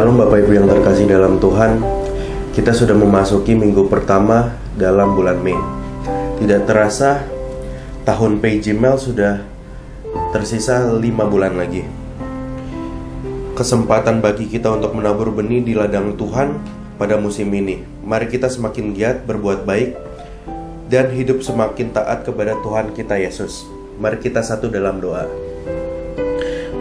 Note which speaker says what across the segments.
Speaker 1: Shalom Bapak Ibu yang terkasih dalam Tuhan. Kita sudah memasuki minggu pertama dalam bulan Mei. Tidak terasa tahun PJML sudah tersisa 5 bulan lagi. Kesempatan bagi kita untuk menabur benih di ladang Tuhan pada musim ini. Mari kita semakin giat berbuat baik dan hidup semakin taat kepada Tuhan kita Yesus. Mari kita satu dalam doa.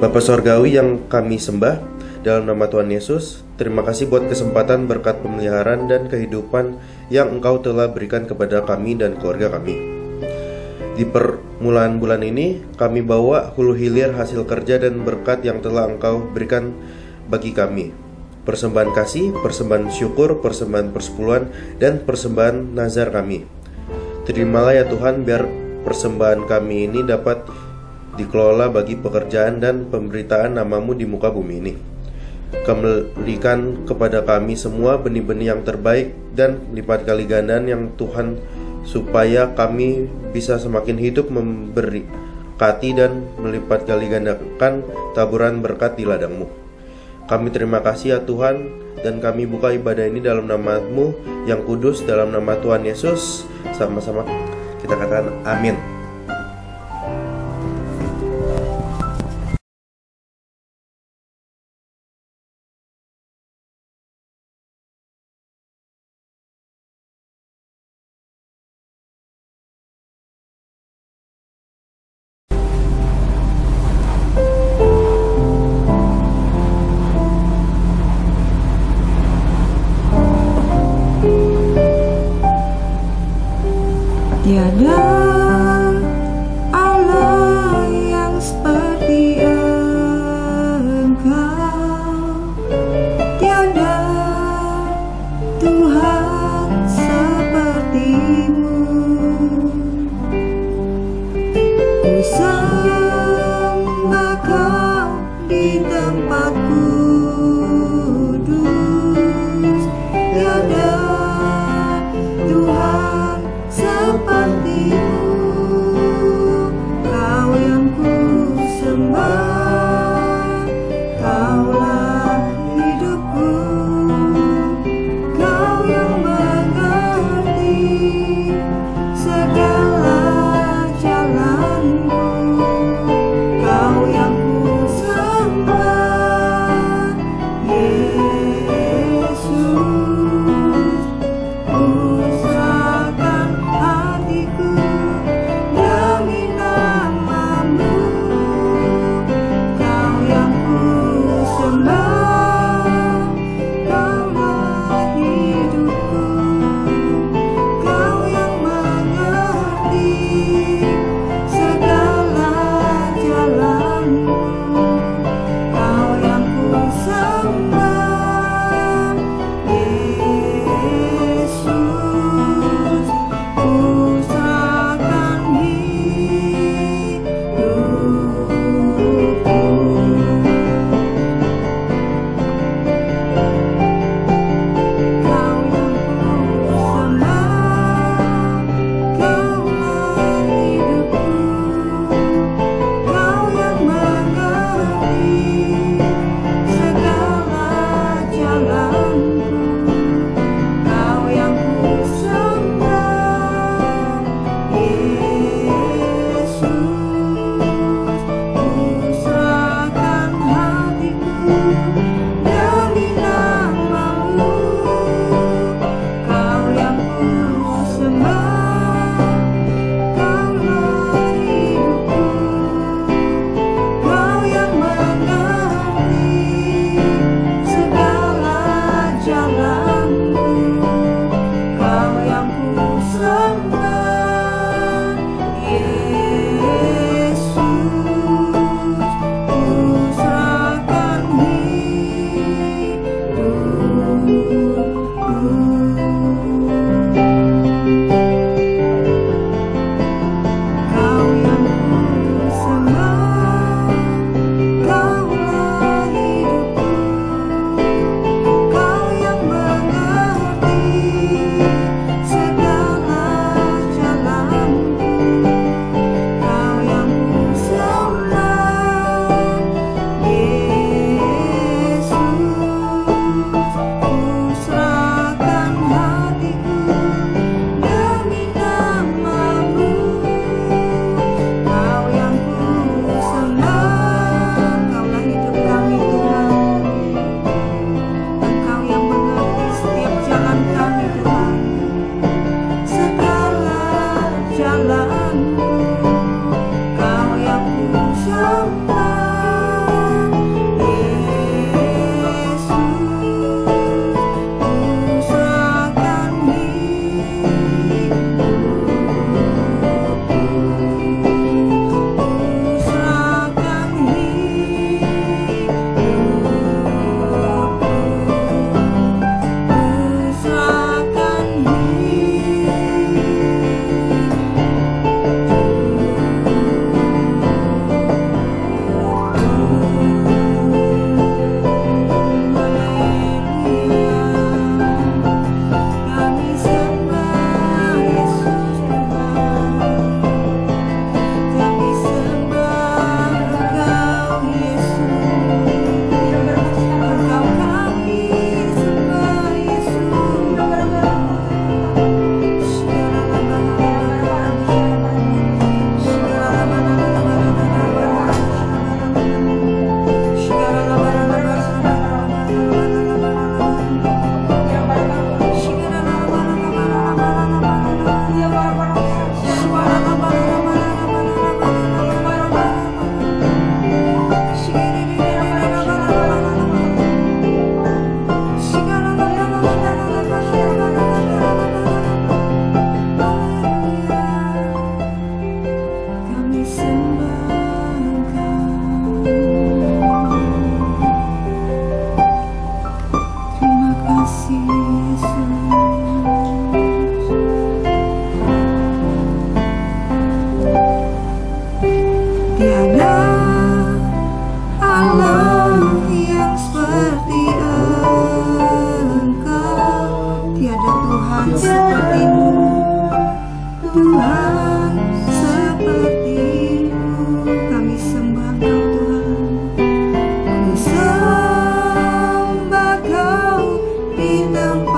Speaker 1: Bapa Sorgawi yang kami sembah, dalam nama Tuhan Yesus, terima kasih buat kesempatan berkat pemeliharaan dan kehidupan yang Engkau telah berikan kepada kami dan keluarga kami. Di permulaan bulan ini, kami bawa hulu hilir hasil kerja dan berkat yang telah Engkau berikan bagi kami. Persembahan kasih, persembahan syukur, persembahan persepuluhan, dan persembahan nazar kami. Terimalah ya Tuhan, biar persembahan kami ini dapat dikelola bagi pekerjaan dan pemberitaan nama-Mu di muka bumi ini. Kembalikan kepada kami semua benih-benih yang terbaik dan lipat kali gandaan yang Tuhan, supaya kami bisa semakin hidup memberkati dan melipat kali gandakan taburan berkat di ladang-Mu. Kami terima kasih ya Tuhan, dan kami buka ibadah ini dalam nama-Mu yang kudus, dalam nama Tuhan Yesus. Sama-sama kita katakan amin.
Speaker 2: Tiada Allah yang seperti Engkau, tiada Tuhan seperti-Mu. Ku sembah Kau di tempat kudus, tiada Tuhan seperti-Mu. Kau yang ku sembah, Kaulah hidupku. Kau yang mengerti segala jalanku.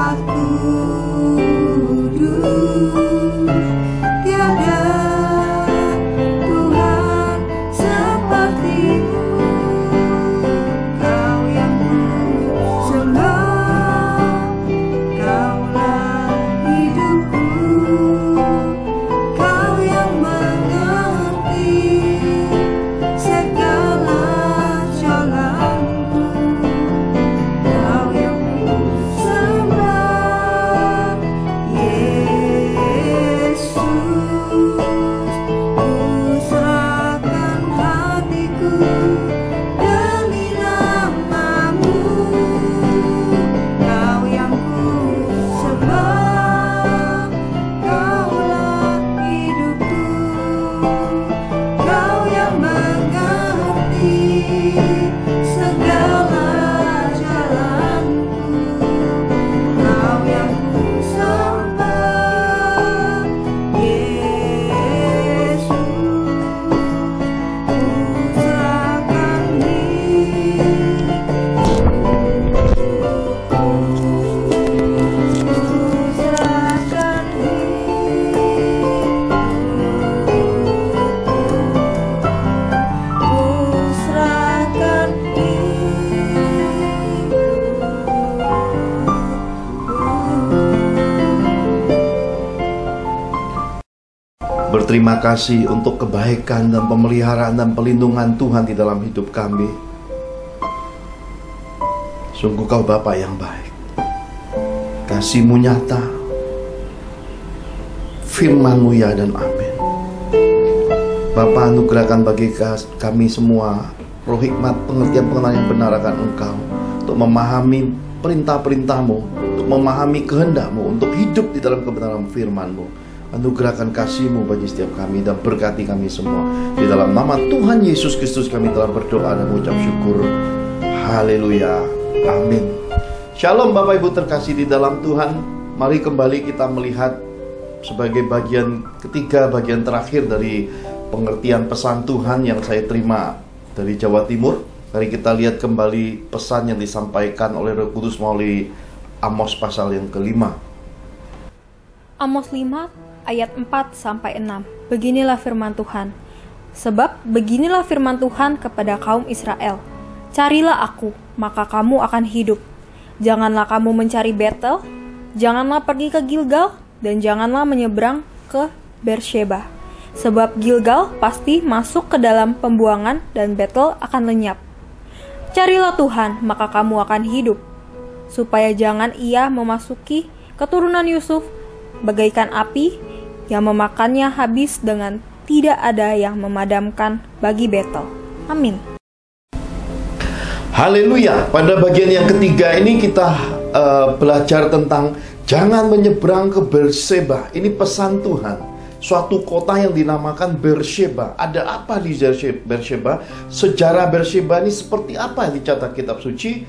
Speaker 2: tempat kudus. Tiada Tuhan seperti-Mu, Kau yang ku sembah, Kaulah hidupku, Kau yang mengerti segala jalanku, Kau yang ku sembah, Yesus. Ku serahkan hatiku demi nama-Mu, Kau yang ku sembah, Kaulah hidupku, Kau yang mengerti segala jalanku, Kau yang ku sembah, Yesus. Ku serahkan
Speaker 3: Berterima kasih untuk kebaikan dan pemeliharaan dan pelindungan Tuhan di dalam hidup kami. Sungguh Kau Bapa yang baik. Kasih-Mu nyata, firman-Mu ya dan amin. Bapa, anugerahkan bagi kami semua roh hikmat, pengertian pengenalan yang benar akan Engkau, untuk memahami perintah-perintah-Mu, untuk memahami kehendak-Mu, untuk hidup di dalam kebenaran firman-Mu. Anugerahkan kasih-Mu bagi setiap kami dan berkati kami semua. Di dalam nama Tuhan Yesus Kristus kami telah berdoa dan mengucap syukur. Haleluya. Amin. Shalom Bapak Ibu terkasih di dalam Tuhan. Mari kembali kita melihat sebagai bagian ketiga, bagian terakhir dari pengertian pesan Tuhan yang saya terima dari Jawa Timur. Mari kita lihat kembali pesan yang disampaikan oleh Roh Kudus melalui Amos pasal yang kelima.
Speaker 4: Amos 5 ayat 4-6. Beginilah firman Tuhan. Sebab beginilah firman Tuhan kepada kaum Israel. Carilah aku, maka kamu akan hidup. Janganlah kamu mencari Betel, janganlah pergi ke Gilgal, dan janganlah menyeberang ke Beersheba. Sebab Gilgal pasti masuk ke dalam pembuangan dan Betel akan lenyap. Carilah Tuhan, maka kamu akan hidup. Supaya jangan Ia memasuki keturunan Yusuf bagaikan api yang memakannya habis dengan tidak ada yang memadamkan bagi Betel. Amin.
Speaker 3: Haleluya. Pada bagian yang ketiga ini kita belajar tentang jangan menyeberang ke Beersheba. Ini pesan Tuhan. Suatu kota yang dinamakan Beersheba. Ada apa di Beersheba? Sejarah Beersheba ini seperti apa yang dicatat kitab suci?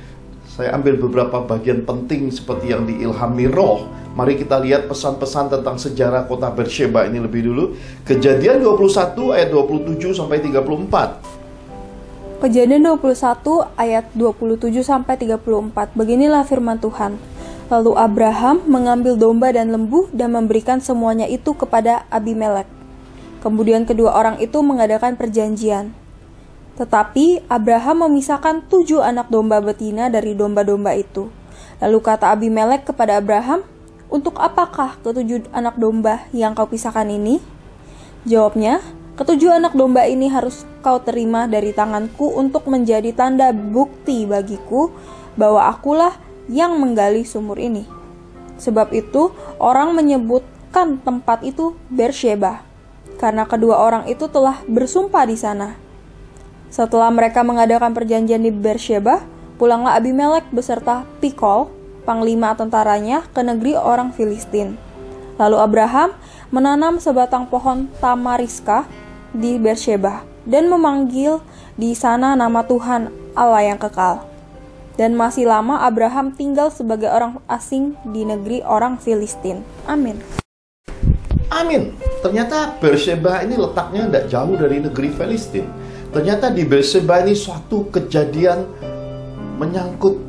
Speaker 3: Saya ambil beberapa bagian penting seperti yang diilhami Roh. Mari kita lihat pesan-pesan tentang sejarah kota Beersheba ini lebih dulu. Kejadian 21 ayat 27 sampai 34.
Speaker 4: Kejadian 21 ayat 27 sampai 34. Beginilah firman Tuhan. Lalu Abraham mengambil domba dan lembu dan memberikan semuanya itu kepada Abimelek. Kemudian kedua orang itu mengadakan perjanjian. Tetapi Abraham memisahkan 7 anak domba betina dari domba-domba itu. Lalu kata Abimelek kepada Abraham, "Untuk apakah ke-7 anak domba yang kau pisahkan ini?" Jawabnya, "Ke-7 anak domba ini harus kau terima dari tanganku untuk menjadi tanda bukti bagiku bahwa akulah yang menggali sumur ini." Sebab itu orang menyebutkan tempat itu Beersheba, karena kedua orang itu telah bersumpah di sana. Setelah mereka mengadakan perjanjian di Beersheba, pulanglah Abimelek beserta Pikol, panglima tentaranya, ke negeri orang Filistin. Lalu Abraham menanam sebatang pohon tamariska di Beersheba dan memanggil di sana nama Tuhan Allah yang kekal. Dan masih lama Abraham tinggal sebagai orang asing di negeri orang Filistin. Amin.
Speaker 3: Amin. Ternyata Beersheba ini letaknya tidak jauh dari negeri Filistin. Ternyata di Beersheba ini suatu kejadian menyangkut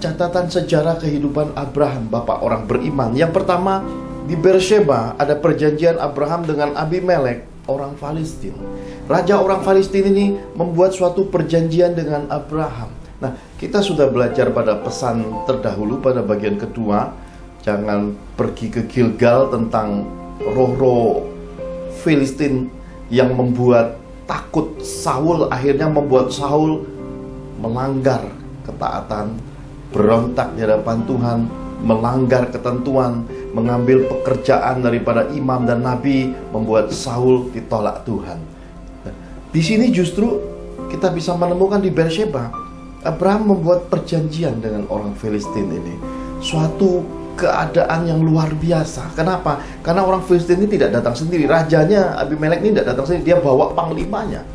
Speaker 3: catatan sejarah kehidupan Abraham, bapak orang beriman. Yang pertama, di Beersheba ada perjanjian Abraham dengan Abimelek, orang Palestina. Raja orang Palestina ini membuat suatu perjanjian dengan Abraham. Nah, kita sudah belajar pada pesan terdahulu pada bagian kedua, jangan pergi ke Gilgal, tentang roh-roh Filistin yang membuat takut Saul, akhirnya membuat Saul melanggar ketaatan, berontak di hadapan Tuhan, melanggar ketentuan, mengambil pekerjaan daripada imam dan nabi, membuat Saul ditolak Tuhan. Di sini justru kita bisa menemukan di Beersheba, Abraham membuat perjanjian dengan orang Filistin ini. Suatu keadaan yang luar biasa. Kenapa? Karena orang Filistin ini tidak datang sendiri. Rajanya Abimelek ini tidak datang sendiri, dia bawa panglimanya,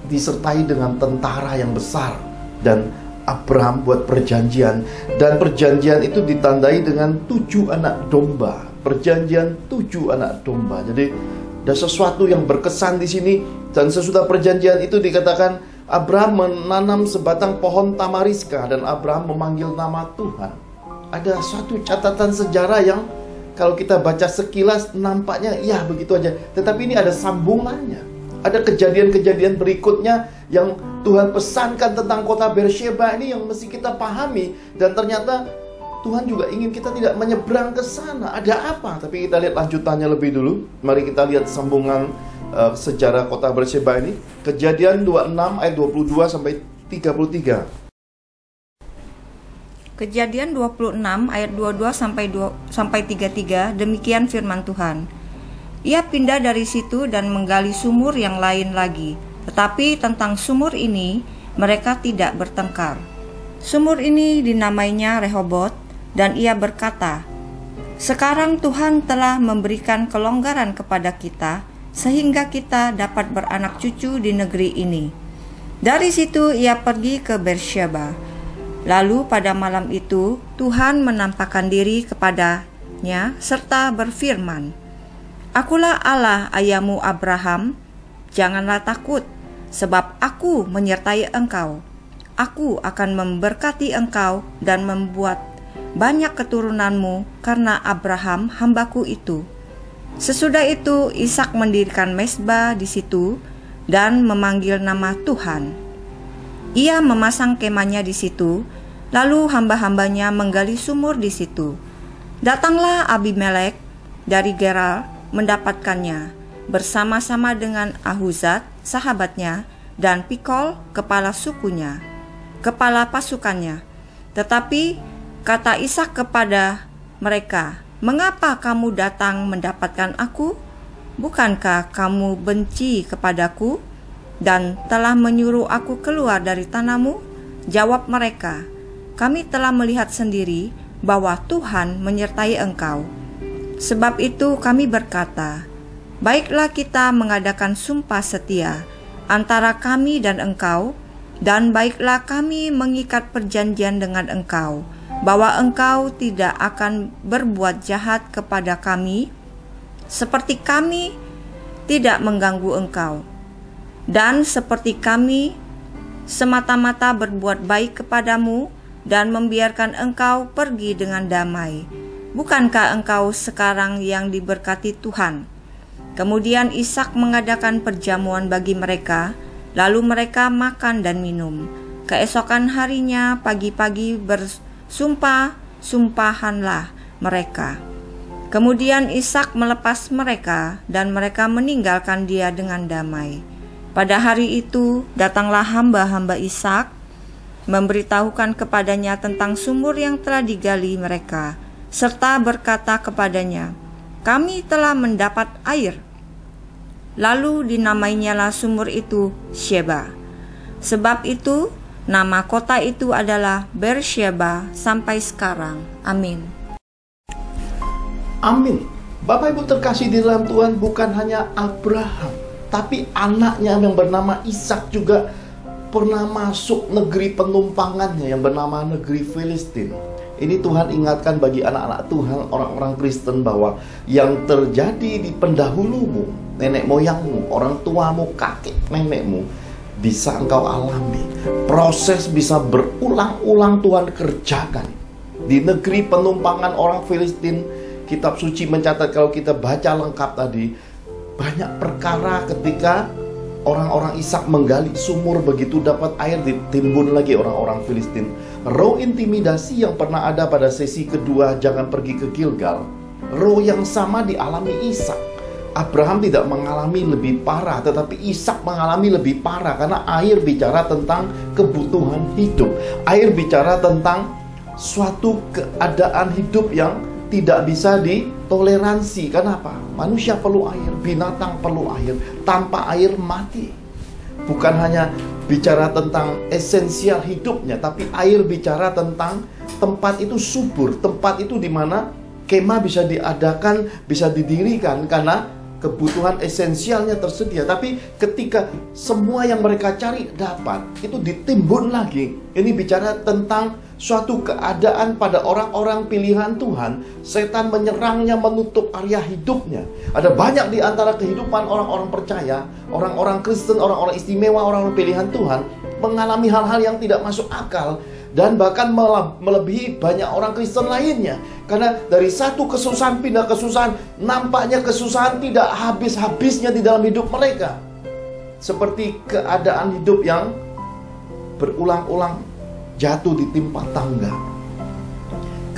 Speaker 3: disertai dengan tentara yang besar. Dan Abraham buat perjanjian, dan perjanjian itu ditandai dengan 7 anak domba. Perjanjian 7 anak domba. Jadi ada sesuatu yang berkesan di sini. Dan sesudah perjanjian itu dikatakan Abraham menanam sebatang pohon tamariska, dan Abraham memanggil nama Tuhan. Ada suatu catatan sejarah yang kalau kita baca sekilas nampaknya ya begitu aja, tetapi ini ada sambungannya. Ada kejadian-kejadian berikutnya yang Tuhan pesankan tentang kota Beersheba ini yang mesti kita pahami. Dan ternyata Tuhan juga ingin kita tidak menyeberang ke sana. Ada apa? Tapi kita lihat lanjutannya lebih dulu. Mari kita lihat sambungan sejarah kota Beersheba ini. Kejadian 26 ayat 22 sampai 33.
Speaker 5: Kejadian 26 ayat 22 sampai 33, demikian firman Tuhan. Ia pindah dari situ dan menggali sumur yang lain lagi. Tetapi tentang sumur ini mereka tidak bertengkar. Sumur ini dinamainya Rehobot, dan ia berkata, "Sekarang Tuhan telah memberikan kelonggaran kepada kita, sehingga kita dapat beranak cucu di negeri ini." Dari situ ia pergi ke Beersheba. Lalu pada malam itu Tuhan menampakkan diri kepadanya serta berfirman, "Akulah Allah ayahmu Abraham, janganlah takut, sebab aku menyertai engkau. Aku akan memberkati engkau dan membuat banyak keturunanmu karena Abraham hambaku itu." Sesudah itu Ishak mendirikan mezbah di situ dan memanggil nama Tuhan. Ia memasang kemahnya di situ, lalu hamba-hambanya menggali sumur di situ. Datanglah Abimelek dari Gerar mendapatkannya, bersama-sama dengan Ahuzat, sahabatnya, dan Pikol, kepala sukunya, kepala pasukannya. Tetapi kata Ishak kepada mereka, "Mengapa kamu datang mendapatkan aku? Bukankah kamu benci kepadaku dan telah menyuruh aku keluar dari tanahmu?" Jawab mereka, "Kami telah melihat sendiri bahwa Tuhan menyertai engkau. Sebab itu kami berkata, baiklah kita mengadakan sumpah setia antara kami dan engkau, dan baiklah kami mengikat perjanjian dengan engkau, bahwa engkau tidak akan berbuat jahat kepada kami, seperti kami tidak mengganggu engkau, dan seperti kami semata-mata berbuat baik kepadamu dan membiarkan engkau pergi dengan damai. Bukankah engkau sekarang yang diberkati Tuhan?" Kemudian Ishak mengadakan perjamuan bagi mereka, lalu mereka makan dan minum. Keesokan harinya pagi-pagi bersumpah-sumpahanlah mereka. Kemudian Ishak melepas mereka dan mereka meninggalkan dia dengan damai. Pada hari itu datanglah hamba-hamba Ishak memberitahukan kepadanya tentang sumur yang telah digali mereka, serta berkata kepadanya, "Kami telah mendapat air." Lalu dinamainyalah sumur itu Sheba. Sebab itu nama kota itu adalah Beersheba sampai sekarang. Amin.
Speaker 3: Amin. Bapak Ibu terkasih di dalam Tuhan, bukan hanya Abraham, tapi anaknya yang bernama Ishak juga pernah masuk negeri penumpangannya yang bernama negeri Filistin. Ini Tuhan ingatkan bagi anak-anak Tuhan, orang-orang Kristen, bahwa yang terjadi di pendahulumu, nenek moyangmu, orang tuamu, kakek nenekmu, bisa engkau alami. Proses bisa berulang-ulang Tuhan kerjakan. Di negeri penumpangan orang Filistin, kitab suci mencatat, kalau kita baca lengkap tadi, banyak perkara ketika orang-orang Ishak menggali sumur, begitu dapat air ditimbun lagi orang-orang Filistin. Roh intimidasi yang pernah ada pada sesi kedua, jangan pergi ke Gilgal, roh yang sama dialami Ishak. Abraham tidak mengalami lebih parah, tetapi Ishak mengalami lebih parah, karena air bicara tentang kebutuhan hidup. Air bicara tentang suatu keadaan hidup yang tidak bisa ditoleransi. Kenapa? Manusia perlu air, binatang perlu air. Tanpa air mati. Bukan hanya bicara tentang esensial hidupnya, tapi air bicara tentang tempat itu subur. Tempat itu di mana kemah bisa diadakan, bisa didirikan, karena kebutuhan esensialnya tersedia. Tapi ketika semua yang mereka cari dapat, itu ditimbun lagi. Ini bicara tentang suatu keadaan pada orang-orang pilihan Tuhan. Setan menyerangnya, menutup area hidupnya. Ada banyak di antara kehidupan orang-orang percaya, orang-orang Kristen, orang-orang istimewa, orang-orang pilihan Tuhan, mengalami hal-hal yang tidak masuk akal, dan bahkan melebihi banyak orang Kristen lainnya. Karena dari satu kesusahan pindah kesusahan, nampaknya kesusahan tidak habis-habisnya di dalam hidup mereka. Seperti keadaan hidup yang berulang-ulang jatuh ditimpa tangga.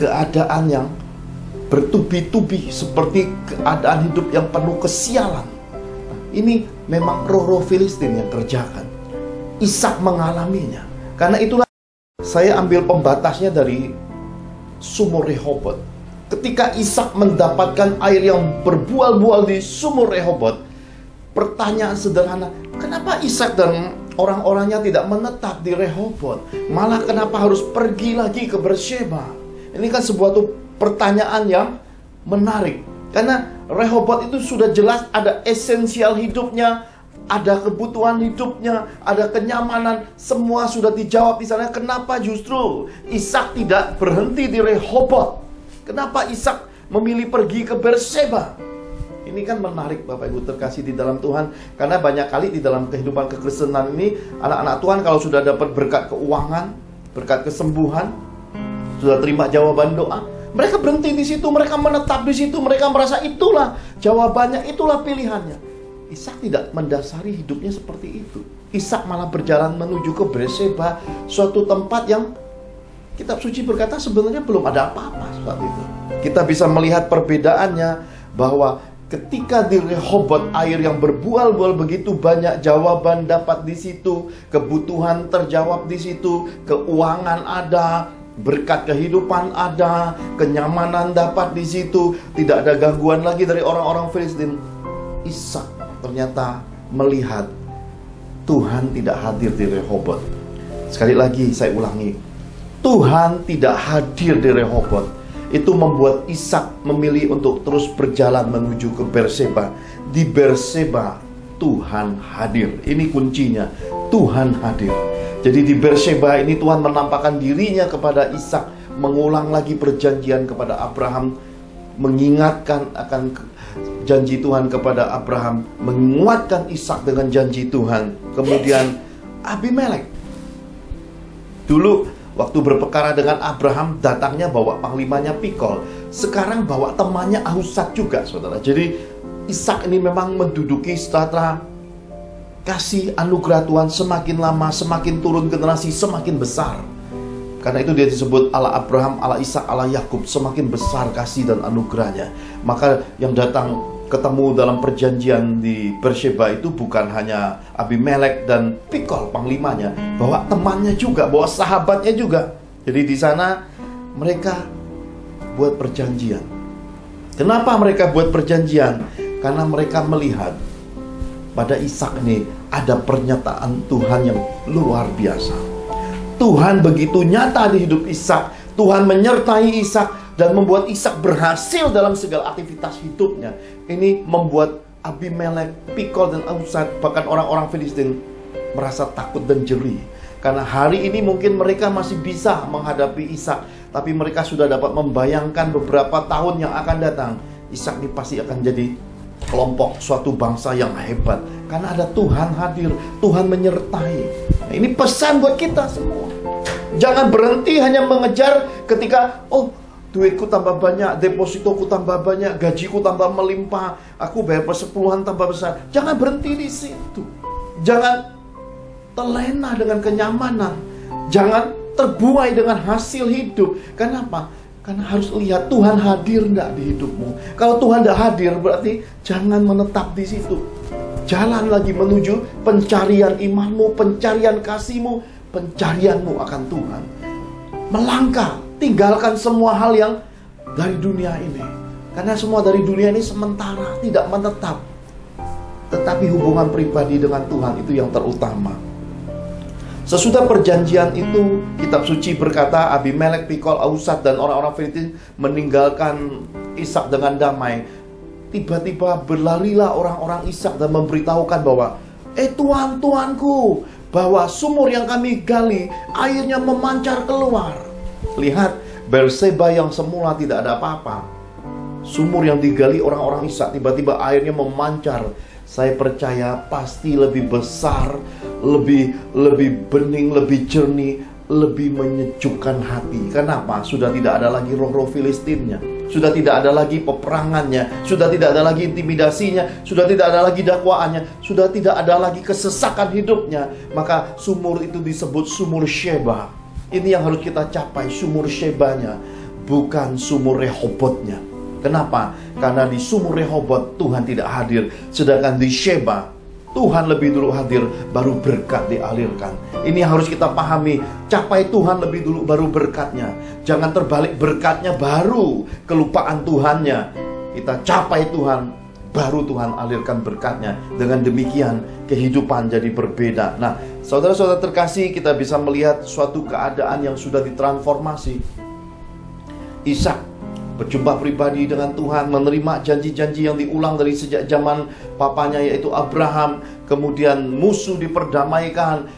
Speaker 3: Keadaan yang bertubi-tubi, seperti keadaan hidup yang penuh kesialan. Ini memang roh-roh Filistin yang kerjakan. Ishak mengalaminya. Karena itulah saya ambil pembatasnya dari sumur Rehobot. Ketika Ishak mendapatkan air yang berbual-bual di sumur Rehobot, pertanyaan sederhana, kenapa Ishak dan orang-orangnya tidak menetap di Rehobot? Malah kenapa harus pergi lagi ke Beersheba? Ini kan sebuah pertanyaan yang menarik. Karena Rehobot itu sudah jelas ada esensial hidupnya, ada kebutuhan hidupnya, ada kenyamanan, semua sudah dijawab di sana. Kenapa justru Ishak tidak berhenti di Rehobot? Kenapa Ishak memilih pergi ke Beersheba? Ini kan menarik Bapak Ibu terkasih di dalam Tuhan. Karena banyak kali di dalam kehidupan kekristenan ini, anak-anak Tuhan kalau sudah dapat berkat keuangan, berkat kesembuhan, sudah terima jawaban doa, mereka berhenti di situ, mereka menetap di situ, mereka merasa itulah jawabannya, itulah pilihannya. Ishak tidak mendasari hidupnya seperti itu. Ishak malah berjalan menuju ke Beersheba, suatu tempat yang kitab suci berkata sebenarnya belum ada apa-apa saat itu. Kita bisa melihat perbedaannya, bahwa ketika di Rehobot air yang berbual-bual begitu banyak, jawaban dapat di situ, kebutuhan terjawab di situ, keuangan ada, berkat kehidupan ada, kenyamanan dapat di situ, tidak ada gangguan lagi dari orang-orang Filistin. Ishak ternyata melihat Tuhan tidak hadir di Rehobot. Sekali lagi saya ulangi, Tuhan tidak hadir di Rehobot. Itu membuat Ishak memilih untuk terus berjalan menuju ke Beersheba. Di Beersheba Tuhan hadir. Ini kuncinya, Tuhan hadir. Jadi di Beersheba ini Tuhan menampakkan dirinya kepada Ishak, mengulang lagi perjanjian kepada Abraham, mengingatkan akan janji Tuhan kepada Abraham, menguatkan Ishak dengan janji Tuhan. Kemudian Abimelek, dulu waktu berperkara dengan Abraham, datangnya bawa panglimanya Pikol. Sekarang bawa temannya Ahuzat juga, saudara. Jadi Ishak ini memang menduduki strata kasih anugerah Tuhan semakin lama, semakin turun generasi, semakin besar. Karena itu dia disebut Allah Abraham, Allah Ishak, Allah Yakub. Semakin besar kasih dan anugerahnya. Maka yang datang ketemu dalam perjanjian di Beersheba itu bukan hanya Abimelek dan Pikol panglimanya, bawa temannya juga, bawa sahabatnya juga. Jadi di sana mereka buat perjanjian. Kenapa mereka buat perjanjian? Karena mereka melihat pada Ishak ini ada pernyataan Tuhan yang luar biasa. Tuhan begitu nyata di hidup Ishak. Tuhan menyertai Ishak dan membuat Ishak berhasil dalam segala aktivitas hidupnya. Ini membuat Abimelek, Pikol dan Ahuzat, bahkan orang-orang Filistin merasa takut dan jeri. Karena hari ini mungkin mereka masih bisa menghadapi Ishak, tapi mereka sudah dapat membayangkan beberapa tahun yang akan datang, Ishak ini pasti akan jadi kelompok suatu bangsa yang hebat. Karena ada Tuhan hadir, Tuhan menyertai. Nah, ini pesan buat kita semua. Jangan berhenti hanya mengejar ketika, oh, duitku tambah banyak, depositoku tambah banyak, gajiku tambah melimpah, aku bayar persepuluhan tambah besar. Jangan berhenti di situ. Jangan terlena dengan kenyamanan. Jangan terbuai dengan hasil hidup. Kenapa? Karena harus lihat Tuhan hadir enggak di hidupmu. Kalau Tuhan enggak hadir, berarti jangan menetap di situ. Jalan lagi menuju pencarian imanmu, pencarian kasihmu, pencarianmu akan Tuhan. Melangkah, tinggalkan semua hal yang dari dunia ini. Karena semua dari dunia ini sementara, tidak menetap. Tetapi hubungan pribadi dengan Tuhan itu yang terutama. Sesudah perjanjian itu, kitab suci berkata Abimelek, Pikol, Ausat dan orang-orang Filistin meninggalkan Ishak dengan damai. Tiba-tiba berlarilah orang-orang Ishak dan memberitahukan bahwa Tuanku, bahwa sumur yang kami gali airnya memancar keluar. Lihat, Berseba yang semula tidak ada apa-apa, sumur yang digali orang-orang Ishak, tiba-tiba airnya memancar. Saya percaya pasti lebih besar, lebih bening, lebih jernih, lebih menyejukkan hati. Kenapa? Sudah tidak ada lagi roh-roh Filistinnya, sudah tidak ada lagi peperangannya, sudah tidak ada lagi intimidasinya, sudah tidak ada lagi dakwaannya, sudah tidak ada lagi kesesakan hidupnya. Maka sumur itu disebut sumur Sheba. Ini yang harus kita capai, sumur Shebanya, bukan sumur Rehobotnya. Kenapa? Karena di sumur Rehobot Tuhan tidak hadir, sedangkan di Sheba Tuhan lebih dulu hadir, baru berkat dialirkan. Ini yang harus kita pahami. Capai Tuhan lebih dulu, baru berkatnya. Jangan terbalik, berkatnya baru kelupaan Tuhannya. Kita capai Tuhan, baru Tuhan alirkan berkatnya. Dengan demikian kehidupan jadi berbeda. Nah, saudara-saudara terkasih, kita bisa melihat suatu keadaan yang sudah ditransformasi. Ishak berjumpa pribadi dengan Tuhan, menerima janji-janji yang diulang dari sejak zaman papanya yaitu Abraham. Kemudian musuh diperdamaikan,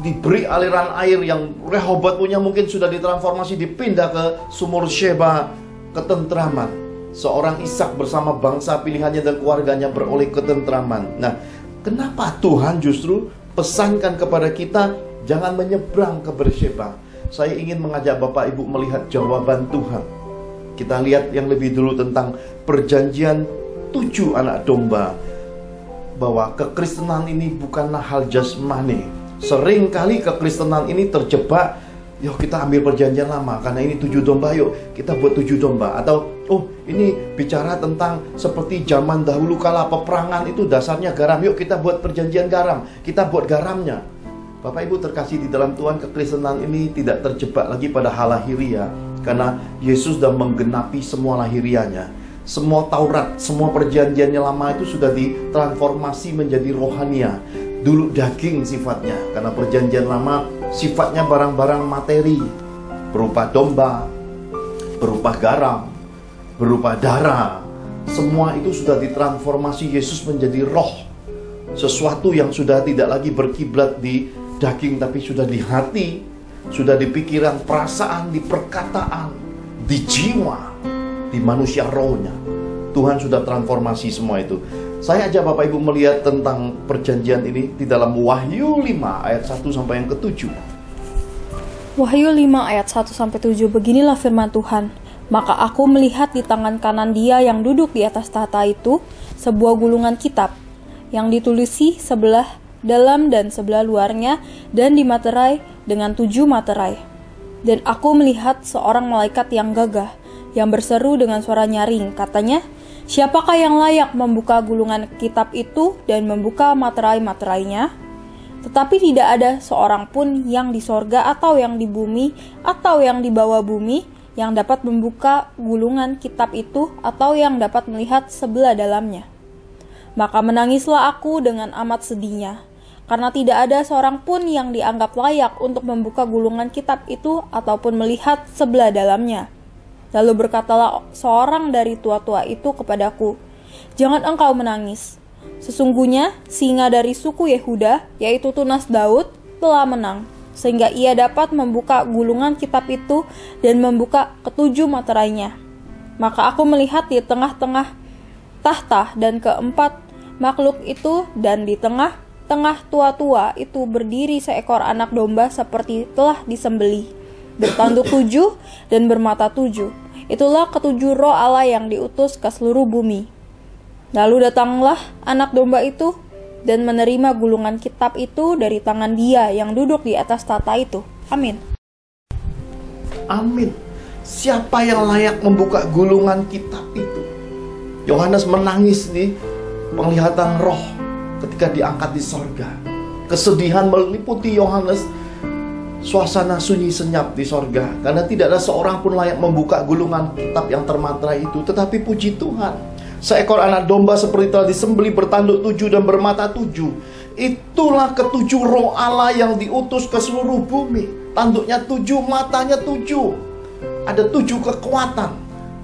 Speaker 3: diberi aliran air yang Rehobot punya mungkin sudah ditransformasi, dipindah ke sumur Sheba, ketentraman. Seorang Ishak bersama bangsa pilihannya dan keluarganya beroleh ketentraman. Nah, kenapa Tuhan justru pesankan kepada kita jangan menyeberang ke Berseba? Saya ingin mengajak Bapak Ibu melihat jawaban Tuhan. Kita lihat yang lebih dulu tentang perjanjian 7 anak domba. Bahwa kekristenan ini bukanlah hal jasmani. Seringkali kekristenan ini terjebak, yuk kita ambil perjanjian lama, karena ini 7 domba, yuk kita buat 7 domba. Atau, oh ini bicara tentang seperti zaman dahulu kala peperangan itu dasarnya garam, yuk kita buat perjanjian garam, kita buat garamnya. Bapak Ibu terkasih di dalam Tuhan, kekristenan ini tidak terjebak lagi pada hal lahiriah. Karena Yesus sudah menggenapi semua lahirianya. Semua Taurat, semua perjanjiannya lama itu sudah ditransformasi menjadi rohania. Dulu daging sifatnya, karena perjanjian lama sifatnya barang-barang materi, berupa domba, berupa garam, berupa darah. Semua itu sudah ditransformasi Yesus menjadi roh. Sesuatu yang sudah tidak lagi berkiblat di daging, tapi sudah di hati, sudah di pikiran, perasaan, di perkataan, di jiwa, di manusia rohnya. Tuhan sudah transformasi semua itu. Saya ajak Bapak Ibu melihat tentang perjanjian ini di dalam Wahyu 5 ayat 1 sampai yang ke-7.
Speaker 4: Wahyu 5 ayat 1 sampai 7, beginilah firman Tuhan. Maka aku melihat di tangan kanan Dia yang duduk di atas tahta itu sebuah gulungan kitab yang ditulisi sebelah dalam dan sebelah luarnya dan dimaterai dengan 7 materai. Dan aku melihat seorang malaikat yang gagah yang berseru dengan suara nyaring, katanya, siapakah yang layak membuka gulungan kitab itu dan membuka materai-materainya? Tetapi tidak ada seorang pun yang di sorga atau yang di bumi atau yang di bawah bumi yang dapat membuka gulungan kitab itu atau yang dapat melihat sebelah dalamnya. Maka menangislah aku dengan amat sedihnya, karena tidak ada seorang pun yang dianggap layak untuk membuka gulungan kitab itu ataupun melihat sebelah dalamnya. Lalu berkatalah seorang dari tua-tua itu kepadaku, jangan engkau menangis. Sesungguhnya singa dari suku Yehuda, yaitu tunas Daud, telah menang, sehingga ia dapat membuka gulungan kitab itu dan membuka ke-7 materainya. Maka aku melihat di tengah-tengah tahta dan keempat makhluk itu, dan di tengah-tengah tua-tua itu berdiri seekor anak domba seperti telah disembelih, bertanduk 7 dan bermata 7. Itulah ketujuh roh Allah yang diutus ke seluruh bumi. Lalu datanglah anak domba itu dan menerima gulungan kitab itu dari tangan Dia yang duduk di atas tahta itu. Amin.
Speaker 3: Amin. Siapa yang layak membuka gulungan kitab itu? Yohanes menangis di penglihatan roh ketika diangkat di sorga. Kesedihan meliputi Yohanes. Suasana sunyi senyap di sorga, karena tidak ada seorang pun layak membuka gulungan kitab yang termantra itu. Tetapi puji Tuhan, seekor anak domba seperti telah disembelih, bertanduk 7 dan bermata 7. Itulah ketujuh roh Allah yang diutus ke seluruh bumi. Tanduknya 7, matanya 7. Ada 7 kekuatan,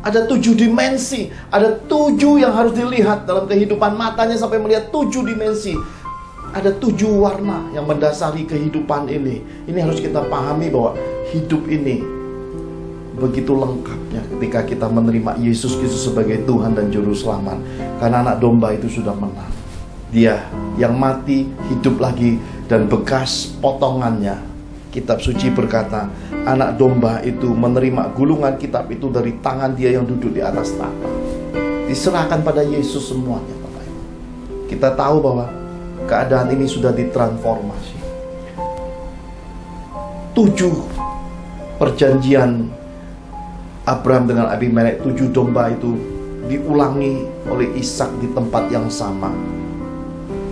Speaker 3: ada 7 dimensi, ada 7 yang harus dilihat dalam kehidupan. Matanya sampai melihat 7 dimensi. Ada 7 warna yang mendasari kehidupan ini. Ini harus kita pahami bahwa hidup ini begitu lengkapnya ketika kita menerima Yesus Kristus sebagai Tuhan dan Juru Selamat. Karena anak domba itu sudah menang. Dia yang mati hidup lagi, dan bekas potongannya, kitab suci berkata, anak domba itu menerima gulungan kitab itu dari tangan Dia yang duduk di atas tahta. Diserahkan pada Yesus semuanya, Bapak Ibu. Kita tahu bahwa keadaan ini sudah ditransformasi. 7 perjanjian Abraham dengan Abimelek, 7 domba itu diulangi oleh Ishak di tempat yang sama.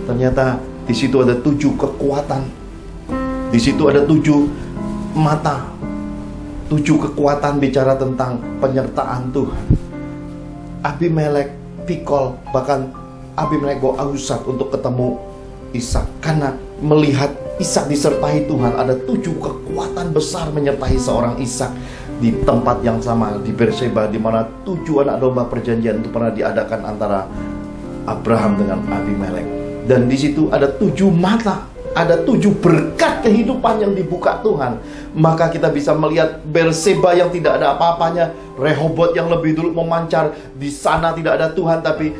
Speaker 3: Ternyata di situ ada 7 kekuatan. Di situ ada 7 mata. 7 kekuatan bicara tentang penyertaan Tuhan. Abimelek pikol, bahkan Abimelek ausat untuk ketemu Ishak, karena melihat Ishak disertai Tuhan. Ada 7 kekuatan besar menyertai seorang Ishak di tempat yang sama di Berseba, di mana 7 anak domba perjanjian itu pernah diadakan antara Abraham dengan Abimelek. Dan di situ ada 7 mata, ada 7 berkat kehidupan yang dibuka Tuhan. Maka kita bisa melihat Berseba yang tidak ada apa-apanya, Rehobot yang lebih dulu memancar, di sana tidak ada Tuhan, tapi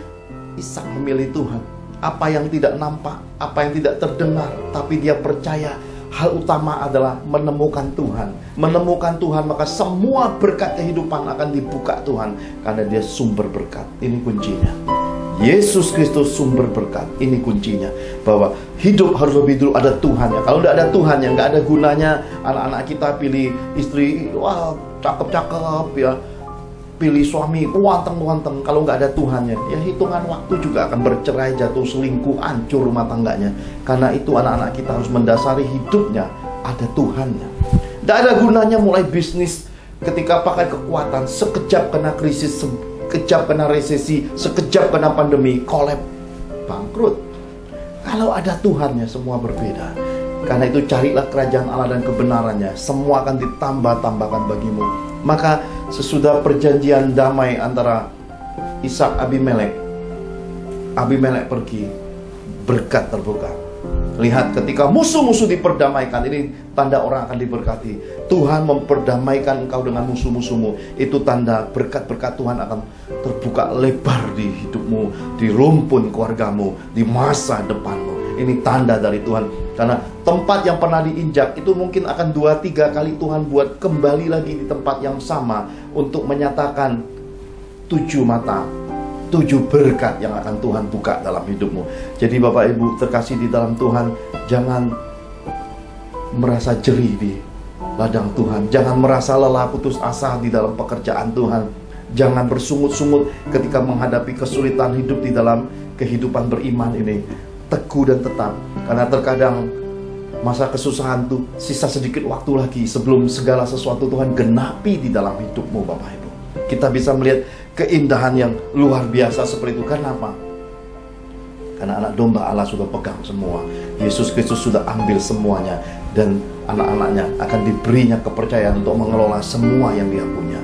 Speaker 3: Ishak memilih Tuhan. Apa yang tidak nampak, apa yang tidak terdengar, tapi dia percaya hal utama adalah menemukan Tuhan. Menemukan Tuhan, maka semua berkat kehidupan akan dibuka Tuhan, karena Dia sumber berkat. Ini kuncinya. Yesus Kristus sumber berkat. Ini kuncinya, bahwa hidup harus lebih dulu ada Tuhannya. Kalau tidak ada Tuhannya, nggak ada gunanya anak-anak kita pilih istri, wah cakep-cakep ya, pilih suami wanteng-wanteng. Kalau nggak ada Tuhannya, ya hitungan waktu juga akan bercerai, jatuh selingkuh, hancur rumah tangganya. Karena itu anak-anak kita harus mendasari hidupnya ada Tuhannya. Tidak ada gunanya mulai bisnis ketika pakai kekuatan. Sekejap kena krisis, sekejap kena resesi, sekejap kena pandemi, kolab, bangkrut. Kalau ada Tuhannya, semua berbeda. Karena itu carilah kerajaan Allah dan kebenarannya, semua akan ditambah-tambahkan bagimu. Maka sesudah perjanjian damai antara Ishak Abimelek, Abimelek pergi, berkat terbuka. Lihat, ketika musuh-musuh diperdamaikan, ini tanda orang akan diberkati. Tuhan memperdamaikan engkau dengan musuh-musuhmu. Itu tanda berkat-berkat Tuhan akan terbuka lebar di hidupmu, di rumpun keluargamu, di masa depanmu. Ini tanda dari Tuhan. Karena tempat yang pernah diinjak itu mungkin akan 2-3 kali Tuhan buat kembali lagi di tempat yang sama, untuk menyatakan 7 mata, 7 berkat yang akan Tuhan buka dalam hidupmu. Jadi Bapak Ibu terkasih di dalam Tuhan, jangan merasa jerih di ladang Tuhan. Jangan merasa lelah, putus asa di dalam pekerjaan Tuhan. Jangan bersungut-sungut ketika menghadapi kesulitan hidup di dalam kehidupan beriman ini. Teguh dan tetap, karena terkadang masa kesusahan itu sisa sedikit waktu lagi sebelum segala sesuatu Tuhan genapi di dalam hidupmu, Bapak Ibu. Kita bisa melihat keindahan yang luar biasa seperti itu. Kenapa? Karena anak domba Allah sudah pegang semua. Yesus Kristus sudah ambil semuanya, dan anak-anaknya akan diberinya kepercayaan untuk mengelola semua yang Dia punya.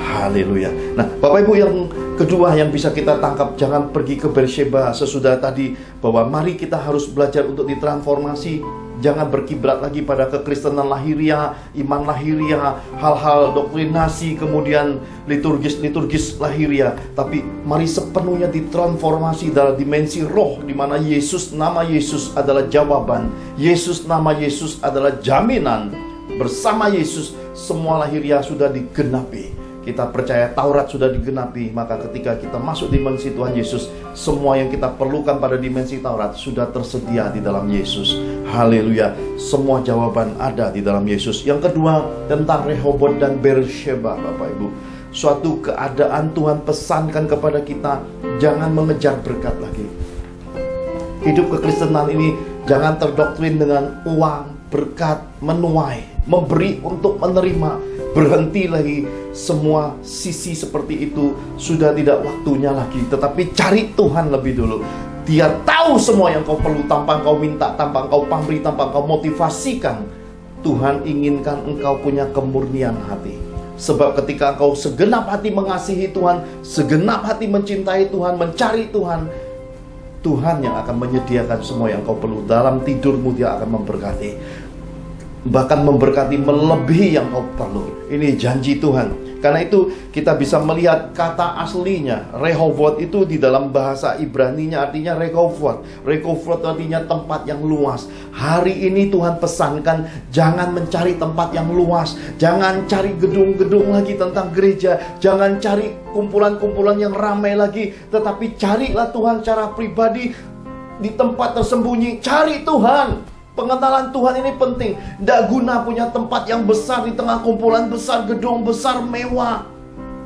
Speaker 3: Haleluya. Nah, Bapak Ibu, yang kedua yang bisa kita tangkap, jangan pergi ke Berseba sesudah tadi, bahwa mari kita harus belajar untuk ditransformasi. Jangan berkiblat lagi pada kekristenan lahiriah, iman lahiriah, hal-hal doktrinasi, kemudian liturgis lahiriah. Tapi mari sepenuhnya ditransformasi dalam dimensi roh, di mana Yesus, nama Yesus adalah jawaban. Yesus, nama Yesus adalah jaminan. Bersama Yesus semua lahiriah sudah digenapi. Kita percaya Taurat sudah digenapi, maka ketika kita masuk dimensi Tuhan Yesus, semua yang kita perlukan pada dimensi Taurat sudah tersedia di dalam Yesus. Haleluya. Semua jawaban ada di dalam Yesus. Yang kedua, tentang Rehobot dan Beersheba, Bapak Ibu. Suatu keadaan Tuhan pesankan kepada kita, jangan mengejar berkat lagi. Hidup kekristenan ini jangan terdoktrin dengan uang, berkat, menuai, memberi untuk menerima. Berhenti lagi, semua sisi seperti itu sudah tidak waktunya lagi. Tetapi cari Tuhan lebih dulu. Dia tahu semua yang kau perlu tanpa kau minta, tanpa kau pamrih, tanpa kau motivasikan. Tuhan inginkan engkau punya kemurnian hati. Sebab ketika engkau segenap hati mengasihi Tuhan, segenap hati mencintai Tuhan, mencari Tuhan, Tuhan yang akan menyediakan semua yang kau perlu. Dalam tidurmu Dia akan memberkati, bahkan memberkati melebihi yang kau perlu. Ini janji Tuhan. Karena itu kita bisa melihat kata aslinya. Rehovot itu di dalam bahasa Ibrani-nya artinya Rehovot. Rehovot artinya tempat yang luas. Hari ini Tuhan pesankan, jangan mencari tempat yang luas. Jangan cari gedung-gedung lagi tentang gereja. Jangan cari kumpulan-kumpulan yang ramai lagi. Tetapi carilah Tuhan secara pribadi di tempat tersembunyi. Cari Tuhan. Pengenalan Tuhan ini penting. Tidak guna punya tempat yang besar di tengah kumpulan besar, gedung besar, mewah,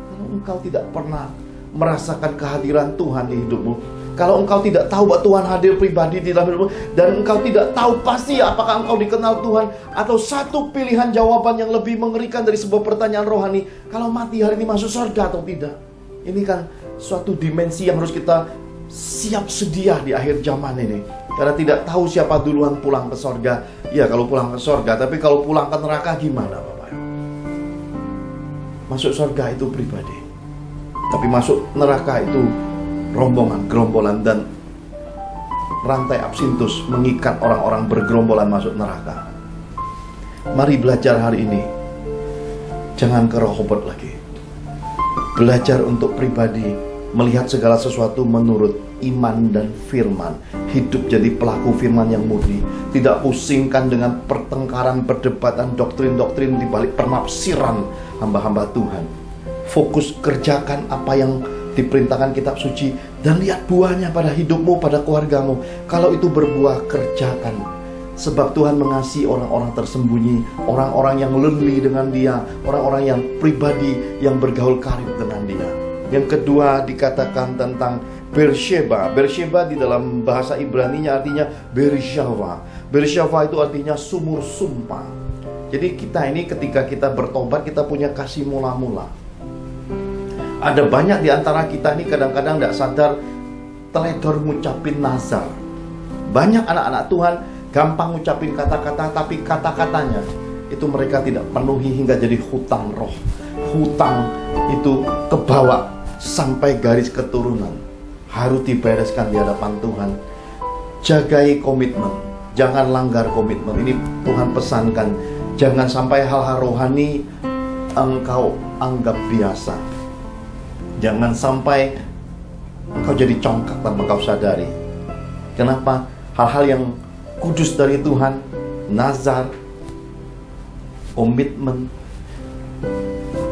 Speaker 3: kalau engkau tidak pernah merasakan kehadiran Tuhan di hidupmu. Kalau engkau tidak tahu bahwa Tuhan hadir pribadi di dalam hidupmu, dan engkau tidak tahu pasti apakah engkau dikenal Tuhan, atau satu pilihan jawaban yang lebih mengerikan dari sebuah pertanyaan rohani, kalau mati hari ini masuk surga atau tidak. Ini kan suatu dimensi yang harus kita siap sedia di akhir zaman ini. Karena tidak tahu siapa duluan pulang ke sorga. Ya kalau pulang ke sorga, tapi kalau pulang ke neraka gimana Bapak? Masuk sorga itu pribadi, tapi masuk neraka itu rombongan, gerombolan, dan rantai absintus mengikat orang-orang bergerombolan masuk neraka. Mari belajar hari ini, jangan ke Rehobot lagi. Belajar untuk pribadi, melihat segala sesuatu menurut iman dan firman. Hidup jadi pelaku firman yang murni. Tidak pusingkan dengan pertengkaran, perdebatan, doktrin-doktrin di balik penafsiran hamba-hamba Tuhan. Fokus kerjakan apa yang diperintahkan kitab suci, dan lihat buahnya pada hidupmu, pada keluargamu. Kalau itu berbuah, kerjakan. Sebab Tuhan mengasihi orang-orang tersembunyi, orang-orang yang lonely dengan Dia, orang-orang yang pribadi, yang bergaul karib dengan Dia. Yang kedua dikatakan tentang Beersheba. Beersheba di dalam bahasa Ibrani-nya artinya Beersheva. Beersheva itu artinya sumur sumpah. Jadi kita ini ketika kita bertobat, kita punya kasih mula-mula. Ada banyak di antara kita ini kadang-kadang tidak sadar teledor ngucapin nazar. Banyak anak-anak Tuhan gampang ngucapin kata-kata, tapi kata-katanya itu mereka tidak penuhi hingga jadi hutang roh. Hutang itu kebawa sampai garis keturunan. Harus dibereskan di hadapan Tuhan. Jagai komitmen, jangan langgar komitmen. Ini Tuhan pesankan. Jangan sampai hal-hal rohani engkau anggap biasa. Jangan sampai engkau jadi congkak tanpa kau sadari. Kenapa? Hal-hal yang kudus dari Tuhan, nazar, komitmen,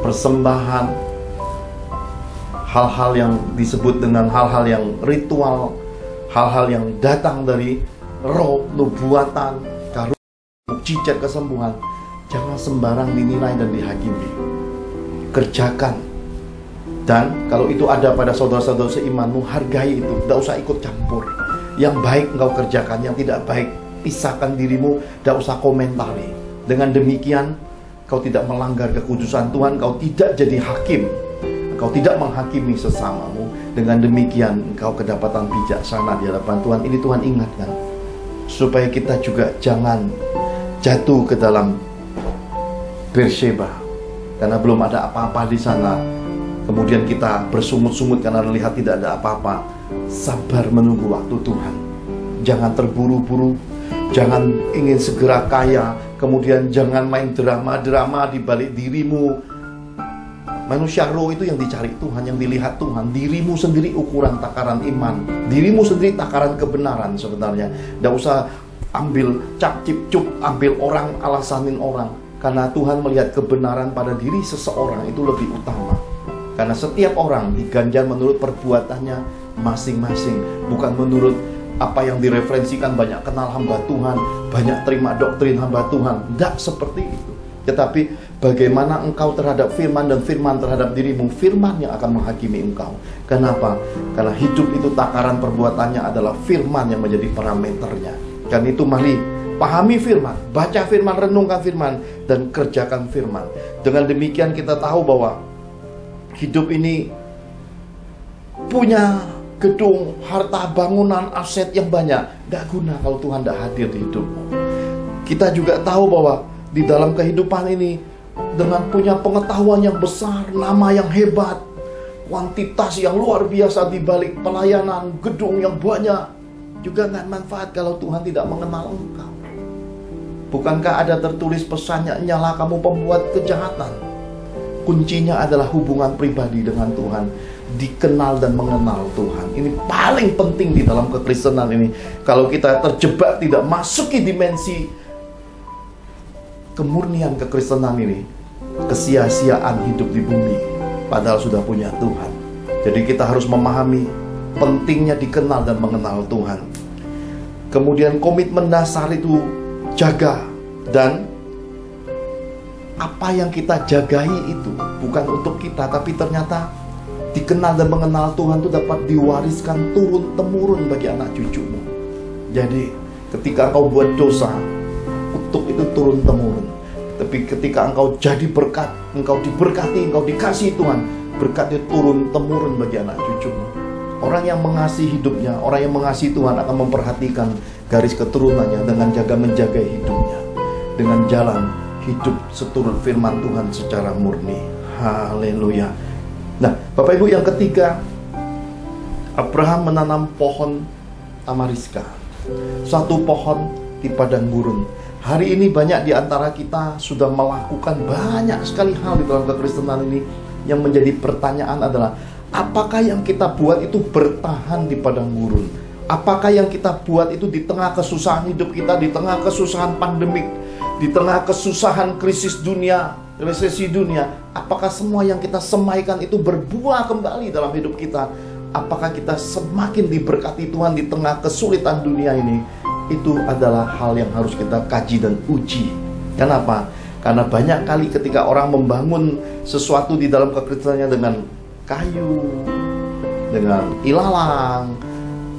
Speaker 3: persembahan, hal-hal yang disebut dengan hal-hal yang ritual, hal-hal yang datang dari roh, nubuatan, karunia, mukjizat, kesembuhan, jangan sembarang dinilai dan dihakimi. Kerjakan. Dan kalau itu ada pada saudara-saudara seimanmu, hargai itu. Tidak usah ikut campur. Yang baik engkau kerjakan, yang tidak baik pisahkan dirimu, tidak usah komentari. Dengan demikian kau tidak melanggar kekudusan Tuhan, kau tidak jadi hakim. Kau tidak menghakimi sesamamu. Dengan demikian engkau kedapatan bijaksana di hadapan Tuhan. Ini Tuhan ingatkan, supaya kita juga jangan jatuh ke dalam Beersheba, karena belum ada apa-apa di sana. Kemudian kita bersungut-sungut karena lihat tidak ada apa-apa. Sabar menunggu waktu Tuhan. Jangan terburu-buru. Jangan ingin segera kaya, kemudian jangan main drama-drama di balik dirimu. Manusia roh itu yang dicari Tuhan, yang dilihat Tuhan. Dirimu sendiri ukuran takaran iman, dirimu sendiri takaran kebenaran sebenarnya. Tidak usah ambil cap cip cup, ambil orang, alasanin orang. Karena Tuhan melihat kebenaran pada diri seseorang itu lebih utama. Karena setiap orang diganjar menurut perbuatannya masing-masing, bukan menurut apa yang direferensikan, banyak kenal hamba Tuhan, banyak terima doktrin hamba Tuhan. Tidak seperti itu. Tetapi bagaimana engkau terhadap firman dan firman terhadap dirimu, firman yang akan menghakimi engkau. Kenapa? Karena hidup itu takaran perbuatannya adalah firman yang menjadi parameternya. Karena itu mari pahami firman, baca firman, renungkan firman, dan kerjakan firman. Dengan demikian kita tahu bahwa hidup ini punya gedung, harta, bangunan, aset yang banyak, gak guna kalau Tuhan tidak hadir di hidupmu. Kita juga tahu bahwa di dalam kehidupan ini, dengan punya pengetahuan yang besar, nama yang hebat, kuantitas yang luar biasa di balik pelayanan, gedung yang banyak, juga gak manfaat kalau Tuhan tidak mengenal engkau. Bukankah ada tertulis pesannya, nyala kamu pembuat kejahatan? Kuncinya adalah hubungan pribadi dengan Tuhan, dikenal dan mengenal Tuhan. Ini paling penting di dalam kekristenan ini. Kalau kita terjebak tidak masuki dimensi kemurnian kekristenan ini, kesia-siaan hidup di bumi, padahal sudah punya Tuhan. Jadi kita harus memahami pentingnya dikenal dan mengenal Tuhan. Kemudian komitmen dasar itu jaga, dan apa yang kita jagai itu bukan untuk kita, tapi ternyata dikenal dan mengenal Tuhan itu dapat diwariskan turun-temurun bagi anak cucumu. Jadi ketika engkau buat dosa, kutuk itu turun-temurun. Tapi ketika engkau jadi berkat, engkau diberkati, engkau dikasihi Tuhan, berkatnya turun-temurun bagi anak cucumu. Orang yang mengasihi hidupnya, orang yang mengasihi Tuhan akan memperhatikan garis keturunannya dengan menjaga hidupnya, dengan jalan hidup seturut firman Tuhan secara murni. Haleluya. Nah, Bapak Ibu, yang ketiga, Abraham menanam pohon tamariska, satu pohon di padang gurun. Hari ini banyak di antara kita sudah melakukan banyak sekali hal di dalam kekristenan ini. Yang menjadi pertanyaan adalah, apakah yang kita buat itu bertahan di padang gurun? Apakah yang kita buat itu di tengah kesusahan hidup kita, di tengah kesusahan pandemik, di tengah kesusahan krisis dunia, resesi dunia, apakah semua yang kita semaikan itu berbuah kembali dalam hidup kita? Apakah kita semakin diberkati Tuhan di tengah kesulitan dunia ini? Itu adalah hal yang harus kita kaji dan uji. Kenapa? Karena banyak kali ketika orang membangun sesuatu di dalam kekristenannya dengan kayu, dengan ilalang,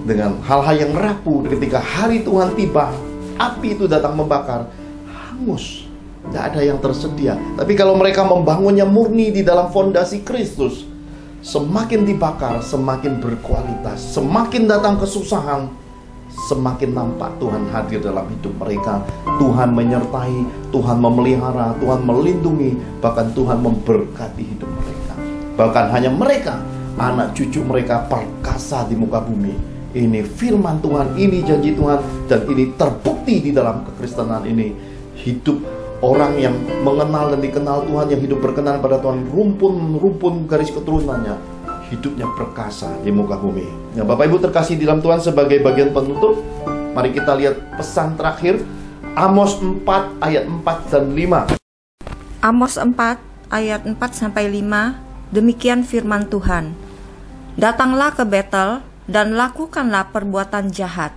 Speaker 3: dengan hal-hal yang rapuh, ketika hari Tuhan tiba, api itu datang membakar, hangus, tidak ada yang tersedia. Tapi kalau mereka membangunnya murni di dalam fondasi Kristus, semakin dibakar, semakin berkualitas. Semakin datang kesusahan, semakin nampak Tuhan hadir dalam hidup mereka. Tuhan menyertai, Tuhan memelihara, Tuhan melindungi, bahkan Tuhan memberkati hidup mereka. Bahkan hanya mereka, anak cucu mereka perkasa di muka bumi. Ini firman Tuhan, ini janji Tuhan, dan ini terbukti di dalam kekristenan ini. Hidup orang yang mengenal dan dikenal Tuhan, yang hidup berkenan pada Tuhan, rumpun garis keturunannya, hidupnya perkasa di muka bumi. Nah, Bapak Ibu terkasih di dalam Tuhan, sebagai bagian penutup, mari kita lihat pesan terakhir, Amos 4 ayat 4 dan 5.
Speaker 5: Amos 4 ayat 4-5, demikian firman Tuhan. Datanglah ke Betel dan lakukanlah perbuatan jahat,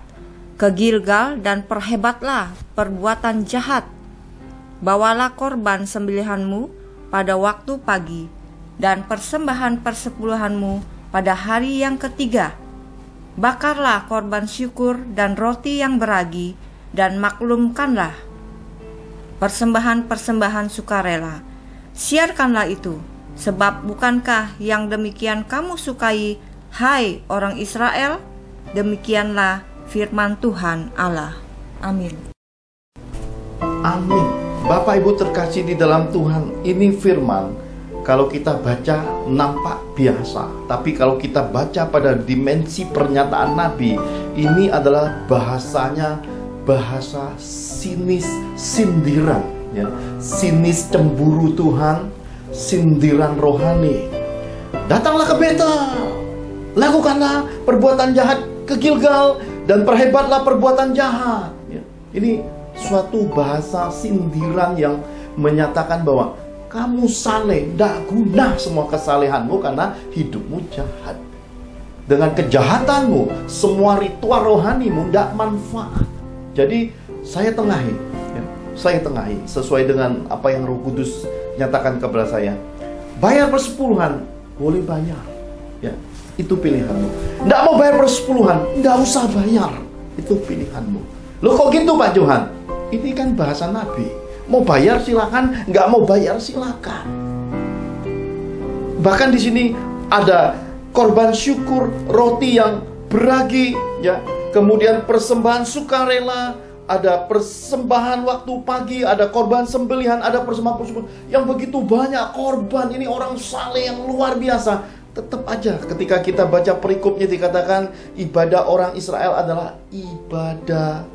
Speaker 5: ke Gilgal dan perhebatlah perbuatan jahat. Bawalah korban sembelihanmu pada waktu pagi, dan persembahan persepuluhanmu pada hari yang ketiga. Bakarlah korban syukur dan roti yang beragi, dan maklumkanlah persembahan-persembahan sukarela. Siarkanlah itu, sebab bukankah yang demikian kamu sukai, hai orang Israel? Demikianlah firman Tuhan Allah. Amin.
Speaker 3: Amin. Bapak Ibu terkasih di dalam Tuhan, ini firman kalau kita baca nampak biasa, tapi kalau kita baca pada dimensi pernyataan Nabi, ini adalah bahasanya bahasa sinis, sindiran, ya. Sinis cemburu Tuhan, sindiran rohani. Datanglah ke Betel, lakukanlah perbuatan jahat ke Gilgal, dan perhebatlah perbuatan jahat, ya. Ini suatu bahasa sindiran yang menyatakan bahwa kamu saleh, tidak guna semua kesalehanmu karena hidupmu jahat. Dengan kejahatanmu, semua ritual rohanimu tidak manfaat. Jadi saya tengahi, ya. Saya tengahi sesuai dengan apa yang Roh Kudus nyatakan kepada saya. Bayar persepuluhan, boleh bayar, ya. Itu pilihanmu. Tidak mau bayar persepuluhan, tidak usah bayar. Itu pilihanmu. Loh kok gitu Pak Johan? Ini kan bahasa Nabi. Mau bayar silakan, nggak mau bayar silakan. Bahkan di sini ada korban syukur, roti yang beragi, ya. Kemudian persembahan sukarela, ada persembahan waktu pagi, ada korban sembelihan, ada persembahan yang begitu banyak korban. Ini orang saleh yang luar biasa. Tetap aja ketika kita baca perikopnya dikatakan ibadah orang Israel adalah ibadah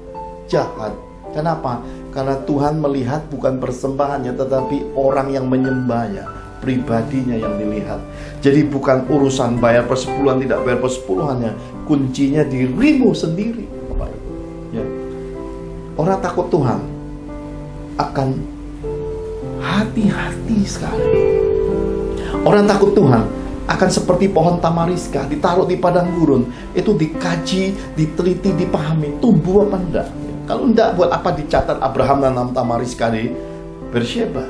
Speaker 3: jahat. Kenapa? Karena Tuhan melihat bukan persembahannya, tetapi orang yang menyembahnya, pribadinya yang dilihat. Jadi bukan urusan bayar persepuluhan, tidak bayar persepuluhannya, kuncinya dirimu sendiri. Ya. Orang takut Tuhan akan hati-hati sekali. Orang takut Tuhan akan seperti pohon tamariska ditaruh di padang gurun, itu dikaji, diteliti, dipahami tumbuh apa enggak. Kalau enggak, buat apa dicatat Abraham nanam tamariska di Beersheba?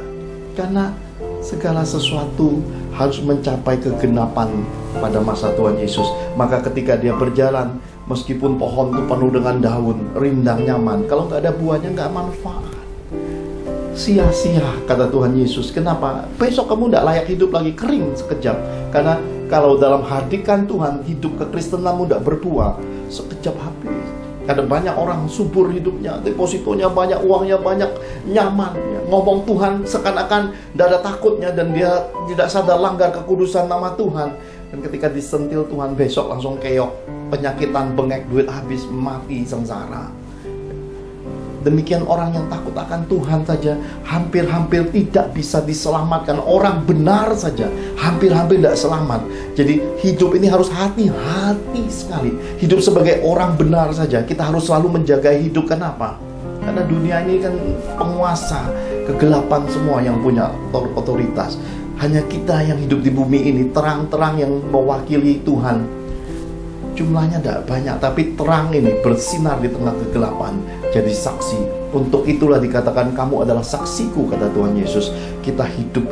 Speaker 3: Karena segala sesuatu harus mencapai kegenapan pada masa Tuhan Yesus. Maka ketika dia berjalan, meskipun pohon itu penuh dengan daun, rindang nyaman, kalau nggak ada buahnya nggak manfaat. Sia-sia, kata Tuhan Yesus. Kenapa? Besok kamu nggak layak hidup lagi, kering sekejap. Karena kalau dalam hadikan Tuhan, hidup kekristenanmu nggak berbuah, sekejap habis. Ada banyak orang subur hidupnya, depositonya banyak, uangnya banyak, nyaman, ya. Ngomong Tuhan seakan-akan tidak ada takutnya, dan dia tidak sadar langgar kekudusan nama Tuhan. Dan ketika disentil Tuhan, besok langsung keok, penyakitan, bengek, duit habis, mati, sengsara. Demikian orang yang takut akan Tuhan saja hampir-hampir tidak bisa diselamatkan. Orang benar saja hampir-hampir tidak selamat. Jadi hidup ini harus hati-hati sekali. Hidup sebagai orang benar saja, kita harus selalu menjaga hidup. Kenapa? Karena dunia ini kan penguasa, kegelapan semua yang punya otoritas. Hanya kita yang hidup di bumi ini, terang-terang yang mewakili Tuhan. Jumlahnya tidak banyak, tapi terang ini bersinar di tengah kegelapan, jadi saksi. Untuk itulah dikatakan kamu adalah saksiku, kata Tuhan Yesus. Kita hidup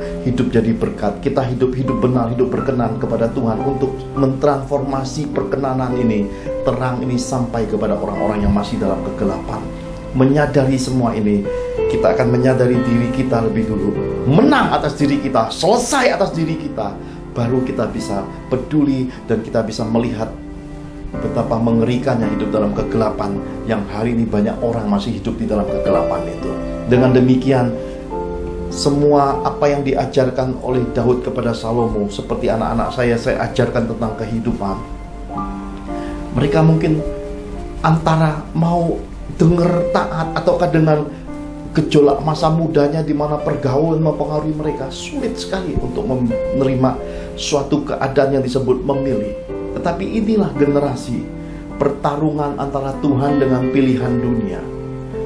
Speaker 3: jadi berkat. Kita hidup benar, hidup berkenan kepada Tuhan untuk mentransformasi perkenanan ini, terang ini sampai kepada orang-orang yang masih dalam kegelapan. Menyadari semua ini, kita akan menyadari diri kita lebih dulu, menang atas diri kita, selesai atas diri kita, baru kita bisa peduli dan kita bisa melihat betapa mengerikannya hidup dalam kegelapan, yang hari ini banyak orang masih hidup di dalam kegelapan itu. Dengan demikian, semua apa yang diajarkan oleh Daud kepada Salomo, seperti anak-anak saya ajarkan tentang kehidupan. Mereka mungkin antara mau dengar taat, ataukah dengan gejolak masa mudanya di mana pergaulan mempengaruhi mereka, sulit sekali untuk menerima suatu keadaan yang disebut memilih. Tetapi inilah generasi pertarungan antara Tuhan dengan pilihan dunia.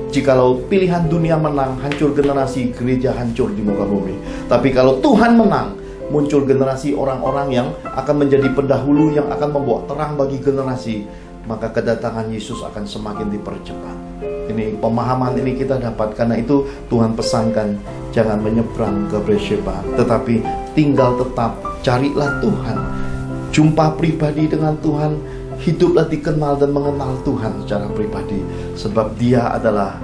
Speaker 3: Jikalau pilihan dunia menang, hancur generasi, gereja hancur di muka bumi. Tapi kalau Tuhan menang, muncul generasi orang-orang yang akan menjadi pendahulu, yang akan membawa terang bagi generasi. Maka kedatangan Yesus akan semakin dipercepat. Ini pemahaman ini kita dapat. Karena itu Tuhan pesankan, jangan menyeberang ke Beersheba, tetapi tinggal tetap, carilah Tuhan, jumpa pribadi dengan Tuhan, hiduplah dikenal dan mengenal Tuhan secara pribadi. Sebab Dia adalah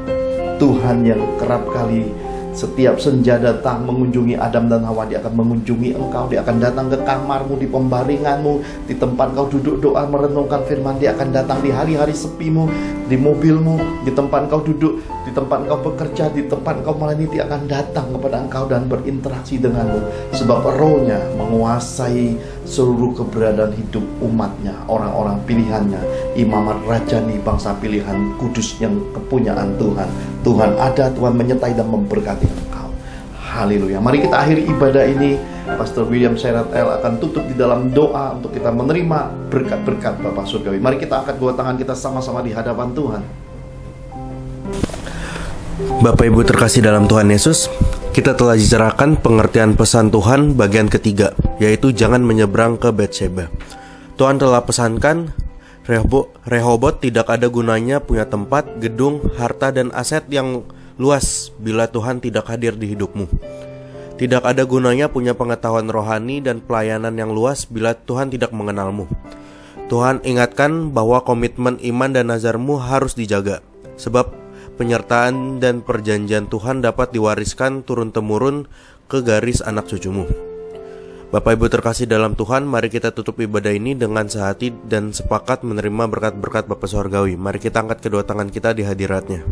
Speaker 3: Tuhan yang kerap kali setiap senja datang mengunjungi Adam dan Hawa. Dia akan mengunjungi engkau, Dia akan datang ke kamarmu, di pembaringanmu, di tempat kau duduk doa merenungkan firman. Dia akan datang di hari-hari sepimu. di mobilmu, di tempat engkau duduk, di tempat engkau bekerja, di tempat engkau melayani, dia akan datang kepada engkau dan berinteraksi denganmu. Sebab rohnya menguasai seluruh keberadaan hidup umatnya, orang-orang pilihannya, imamat rajani, bangsa pilihan kudus yang kepunyaan Tuhan. Tuhan ada, Tuhan menyertai dan memberkati engkau. Haleluya. Mari kita akhiri ibadah ini. Pastor William Serat L akan tutup di dalam doa untuk kita menerima berkat-berkat Bapa Surgawi. Mari kita angkat dua tangan kita sama-sama di hadapan Tuhan.
Speaker 1: Bapak Ibu terkasih dalam Tuhan Yesus, kita telah dicerahkan pengertian pesan Tuhan bagian ketiga, yaitu jangan menyeberang ke Betsheba. Tuhan telah pesankan, Rehobot tidak ada gunanya punya tempat, gedung, harta, dan aset yang luas bila Tuhan tidak hadir di hidupmu. Tidak ada gunanya punya pengetahuan rohani dan pelayanan yang luas bila Tuhan tidak mengenalmu. Tuhan ingatkan bahwa komitmen iman dan nazarmu harus dijaga, sebab penyertaan dan perjanjian Tuhan dapat diwariskan turun-temurun ke garis anak cucumu. Bapak Ibu terkasih dalam Tuhan, mari kita tutup ibadah ini dengan sehati dan sepakat menerima berkat-berkat Bapa Surgawi. Mari kita angkat kedua tangan kita di hadiratnya.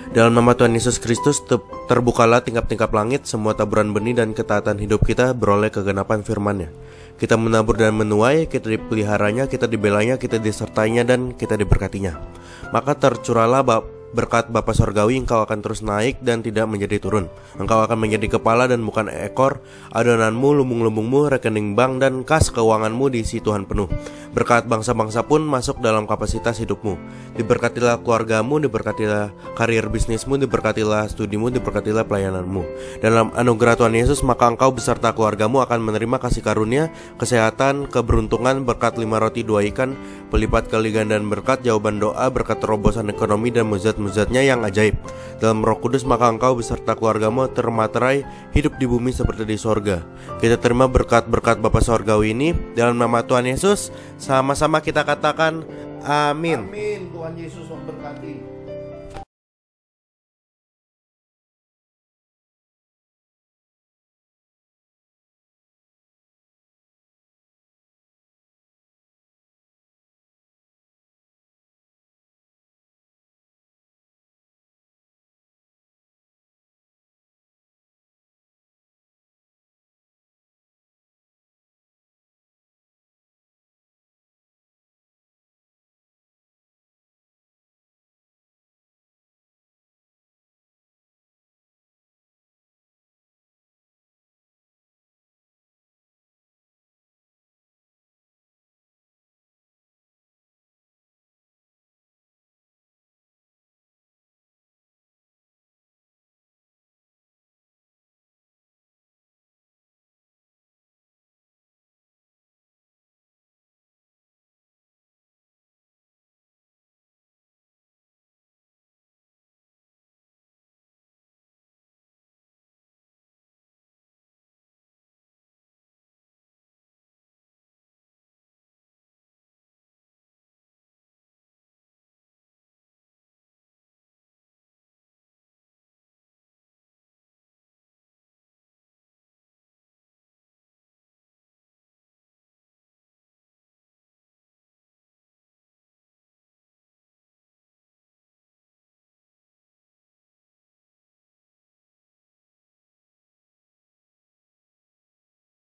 Speaker 1: Dalam nama Tuhan Yesus Kristus, terbukalah tingkap-tingkap langit, semua taburan benih dan ketaatan hidup kita beroleh kegenapan firman-Nya. Kita menabur dan menuai, kita dipeliharanya, kita dibelanya, kita disertainya, dan kita diberkatinya. Maka tercurahlah berkat Bapa Surgawi, engkau akan terus naik dan tidak menjadi turun. Engkau akan menjadi kepala dan bukan ekor. Adonanmu, lumbung-lumbungmu, rekening bank, dan kas keuanganmu diisi Tuhan penuh. Berkat bangsa-bangsa pun masuk dalam kapasitas hidupmu. Diberkatilah keluargamu, diberkatilah karir bisnismu, diberkatilah studimu, diberkatilah pelayananmu. Dalam anugerah Tuhan Yesus, maka engkau beserta keluargamu akan menerima kasih karunia, kesehatan, keberuntungan, berkat 5 roti 2 ikan, pelipat kali gandaan berkat, jawaban doa, berkat terobosan ekonomi, dan mujizat-mujizatnya yang ajaib. Dalam Roh Kudus, maka engkau beserta keluargamu termaterai hidup di bumi seperti di sorga. Kita terima berkat-berkat Bapa Surgawi ini dalam nama Tuhan Yesus. Sama-sama kita katakan amin.
Speaker 3: Amin. Tuhan Yesus memberkati.